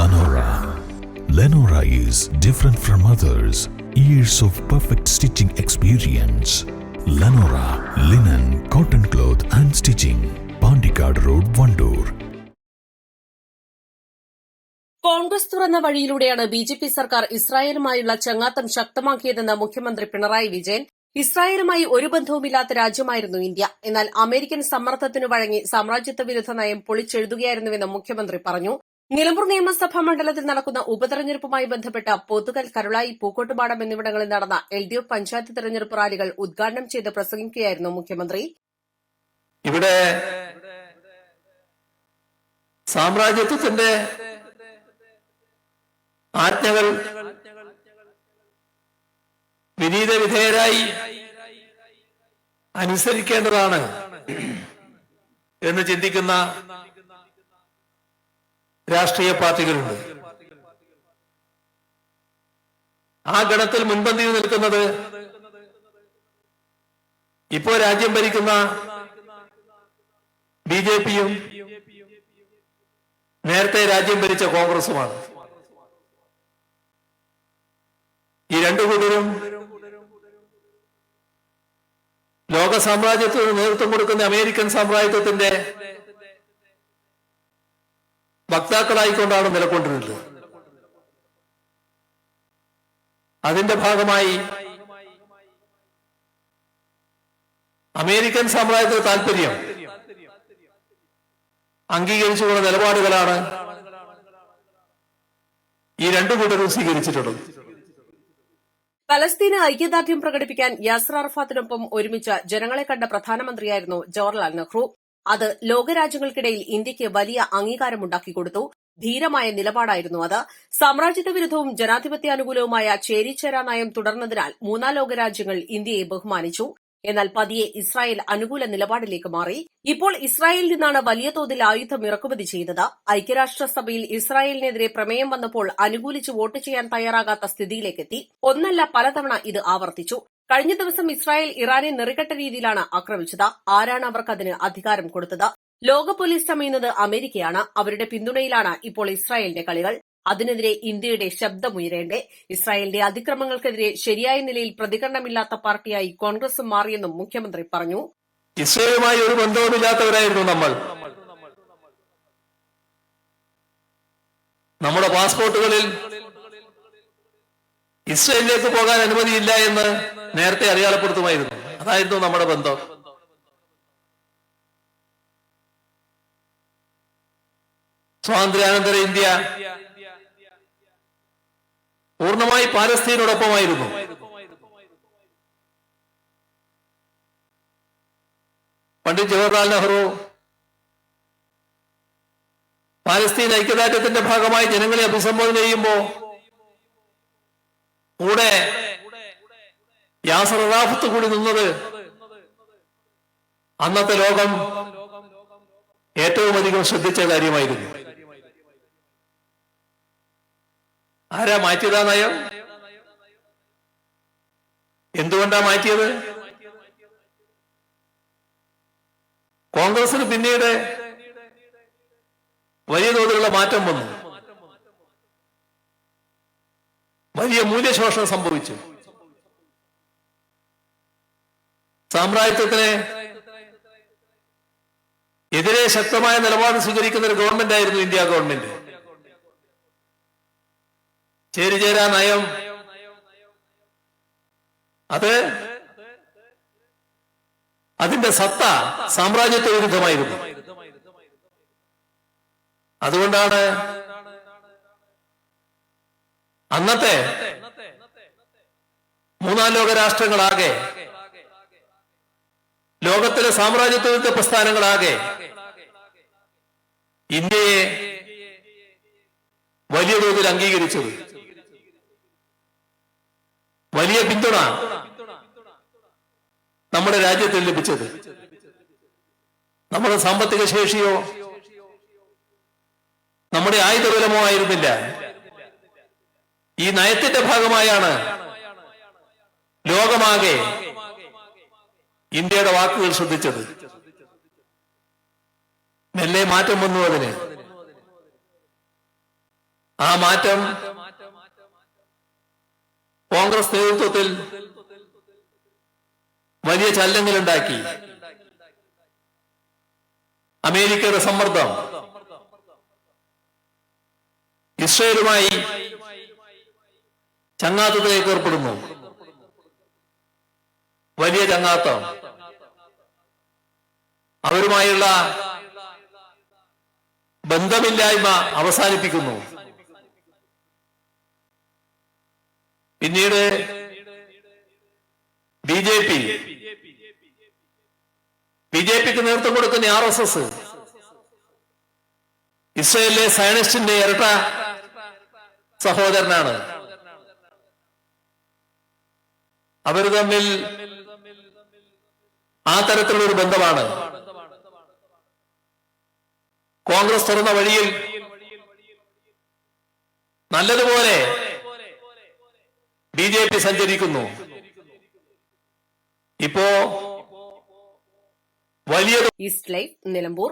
Lenora. Lenora is different from others. Years of perfect stitching experience. Lenora linen, cotton cloth and stitching. Pandikad Road, Vandoor. Congress തുറന്ന വഴിയിലൂടെയാണ് BJP സർക്കാർ ഇസ്രായേലുമായുള്ള ചങ്ങാത്തം ശക്തമാക്കിയതെന്ന് മുഖ്യമന്ത്രി പിണറായി വിജയൻ. ഇസ്രായേലുമായി ഒരു ബന്ധവുമില്ലാത്ത രാജ്യമായിരുന്നു India. എന്നാൽ American സമ്മർദ്ദത്തിനു വഴങ്ങി സാമ്രാജ്യത്വ വിരുദ്ധ നയം പൊളിച്ചെഴുതുകയായിരുന്നുവെന്ന് മുഖ്യമന്ത്രി പറഞ്ഞു. നിലമ്പൂർ നിയമസഭാ മണ്ഡലത്തിൽ നടക്കുന്ന ഉപതെരഞ്ഞെടുപ്പുമായി ബന്ധപ്പെട്ട പോത്തുകൽ, കരുളായി, പൂക്കോട്ടുപാടം എന്നിവിടങ്ങളിൽ നടന്ന LDF പഞ്ചായത്ത് തെരഞ്ഞെടുപ്പ് റാലികൾ ഉദ്ഘാടനം ചെയ്ത് പ്രസംഗിക്കുകയായിരുന്നു മുഖ്യമന്ത്രി. ഇവിടെ സാമ്രാജ്യത്വത്തിന്റെ ആജ്ഞകൾ വിനീത വിധേയരായി അനുസരിക്കേണ്ടതാണ് എന്ന് ചിന്തിക്കുന്ന രാഷ്ട്രീയ പാർട്ടികളുണ്ട്. ആ ഗണത്തിൽ മുൻപന്തിയിൽ നിൽക്കുന്നത് ഇപ്പോ രാജ്യം ഭരിക്കുന്ന BJPയും നേരത്തെ രാജ്യം ഭരിച്ച കോൺഗ്രസുമാണ്. ഈ രണ്ടു കൂട്ടരും ലോക സാമ്രാജ്യത്തിന് നേതൃത്വം കൊടുക്കുന്ന അമേരിക്കൻ സാമ്രാജ്യത്വത്തിന്റെ വക്താക്കളായിക്കൊണ്ടാണ് നിലകൊണ്ടിരുന്നത്. അതിന്റെ ഭാഗമായി അമേരിക്കൻ സാമ്രാജ്യത്തിന്റെ താല്പര്യം അംഗീകരിച്ചുകൊണ്ട നിലപാടുകളാണ് ഈ രണ്ടു കൂട്ടരും സ്വീകരിച്ചിട്ടുള്ളത്. പലസ്തീന് ഐക്യദാർഢ്യം പ്രകടിപ്പിക്കാൻ യാസർ അറഫാത്തിനൊപ്പം ഒരുമിച്ച് ജനങ്ങളെ കണ്ട പ്രധാനമന്ത്രിയായിരുന്നു ജവഹർലാൽ നെഹ്റു. അത് ലോകരാജ്യങ്ങൾക്കിടയിൽ ഇന്ത്യയ്ക്ക് വലിയ അംഗീകാരമുണ്ടാക്കിക്കൊടുത്തു. ധീരമായ നിലപാടായിരുന്നു അത്. സാമ്രാജ്യത്വ വിരുദ്ധവും ജനാധിപത്യാനുകൂലവുമായ ചേരിചേരാ നയം തുടർന്നതിനാൽ മൂന്നാം ലോകരാജ്യങ്ങൾ ഇന്ത്യയെ ബഹുമാനിച്ചു. എന്നാൽ പതിയെ ഇസ്രായേൽ അനുകൂല നിലപാടിലേക്ക് മാറി. ഇപ്പോൾ ഇസ്രായേലിൽ നിന്നാണ് വലിയ തോതിൽ ആയുധം ഇറക്കുമതി ചെയ്തത്. ഐക്യരാഷ്ട്രസഭയിൽ ഇസ്രായേലിനെതിരെ പ്രമേയം വന്നപ്പോൾ അനുകൂലിച്ച് വോട്ട് ചെയ്യാൻ തയ്യാറാകാത്ത സ്ഥിതിയിലേക്കെത്തി. ഒന്നല്ല പലതവണ ഇത് ആവർത്തിച്ചു. കഴിഞ്ഞ ദിവസം ഇസ്രായേൽ ഇറാനെ നെറികെട്ട രീതിയിലാണ് ആക്രമിച്ചത്. ആരാണ് അവർക്കതിന് അധികാരം കൊടുത്തത്? ലോക പോലീസ് ചമയുന്നത് അമേരിക്കയാണ്. അവരുടെ പിന്തുണയിലാണ് ഇപ്പോൾ ഇസ്രായേലിന്റെ കളികൾ. അതിനെതിരെ ഇന്ത്യയുടെ ശബ്ദമുയരേണ്ടേ? ഇസ്രായേലിന്റെ അതിക്രമങ്ങൾക്കെതിരെ ശരിയായ നിലയിൽ പ്രതികരണമില്ലാത്ത പാർട്ടിയായി കോൺഗ്രസും മാറിയെന്നും മുഖ്യമന്ത്രി പറഞ്ഞു. ഇസ്രായേലുമായി ഒരു ബന്ധവുമില്ലാത്തവരായിരുന്നു നമ്മൾ. നമ്മുടെ പാസ്പോർട്ടുകളിൽ ഇസ്രായേലിലേക്ക് പോകാൻ അനുമതിയില്ല എന്ന് നേരത്തെ അടയാളപ്പെടുത്തുമായിരുന്നു. അതായിരുന്നു നമ്മുടെ ബന്ധം. സ്വാതന്ത്ര്യാനന്തര ഇന്ത്യ പൂർണ്ണമായി പാലസ്തീനോടൊപ്പമായിരുന്നു. പണ്ഡിറ്റ് ജവഹർലാൽ നെഹ്റു പാലസ്തീൻ ഐക്യദാർഢ്യത്തിന്റെ ഭാഗമായി ജനങ്ങളെ അഭിസംബോധന ചെയ്യുമ്പോൾ കൂടെ യാസർ അറാഫത്ത് കൂടി നിന്നത് അന്നത്തെ ലോകം ഏറ്റവും അധികം ശ്രദ്ധിച്ച കാര്യമായിരുന്നു. ആരാ മാറ്റിയതാ നയം? എന്തുകൊണ്ടാ മാറ്റിയത്? കോൺഗ്രസിന് പിന്നീട് വലിയ തോതിലുള്ള മാറ്റം വന്നു. വലിയ മൂല്യശോഷണം സംഭവിച്ചു. സാമ്രാജ്യത്വത്തിന് എതിരെ ശക്തമായ നിലപാട് സ്വീകരിക്കുന്ന ഒരു ഗവൺമെന്റ് ആയിരുന്നു ഇന്ത്യ ഗവൺമെന്റ്. ചേരിചേരാ നയം അത് അതിന്റെ സത്ത സാമ്രാജ്യത്വ വിരുദ്ധമായിരുന്നു. അതുകൊണ്ടാണ് അന്നത്തെ മൂന്നാം ലോക രാഷ്ട്രങ്ങളാകെ, ലോകത്തിലെ സാമ്രാജ്യത്വ വിരുദ്ധ പ്രസ്ഥാനങ്ങളാകെ ഇന്ത്യയെ വലിയ തോതിൽ അംഗീകരിച്ചത്. വലിയ പിന്തുണ നമ്മുടെ രാജ്യത്തിൽ ലഭിച്ചത്. നമ്മുടെ സാമ്പത്തിക ശേഷിയോ നമ്മുടെ ആയുധബലമോ ആയിരുന്നില്ല. ഈ നയത്തിന്റെ ഭാഗമായാണ് ലോകമാകെ ഇന്ത്യയുടെ വാക്കുകൾ ശ്രദ്ധിച്ചത്. മെല്ലെ മാറ്റം വന്നു. അതിന് ആ മാറ്റം കോൺഗ്രസ് നേതൃത്വത്തിൽ വലിയ ചലനങ്ങളുണ്ടാക്കി. അമേരിക്കയുടെ സമ്മർദ്ദം, ഇസ്രയേലുമായി ചങ്ങാത്തത്തിലേക്ക് ഏർപ്പെടുന്നു. വലിയ ചങ്ങാത്തം, അവരുമായുള്ള ബന്ധമില്ലായ്മ അവസാനിപ്പിക്കുന്നു. പിന്നീട് ബി ജെ പിക്ക് നേതൃത്വം കൊടുക്കുന്ന RSS, ഇസ്രയേലിലെ സയനിസ്റ്റിന്റെ ഇരട്ട സഹോദരനാണ്. അവർ തമ്മിൽ ആ തരത്തിലുള്ള ഒരു ബന്ധമാണ്. കോൺഗ്രസ് തുറന്ന വഴിയിൽ നല്ലതുപോലെ BJP സഞ്ചരിക്കുന്നു. ഇപ്പോ വലിയ ഈസ്റ്റ് ലൈവ്, നിലമ്പൂർ.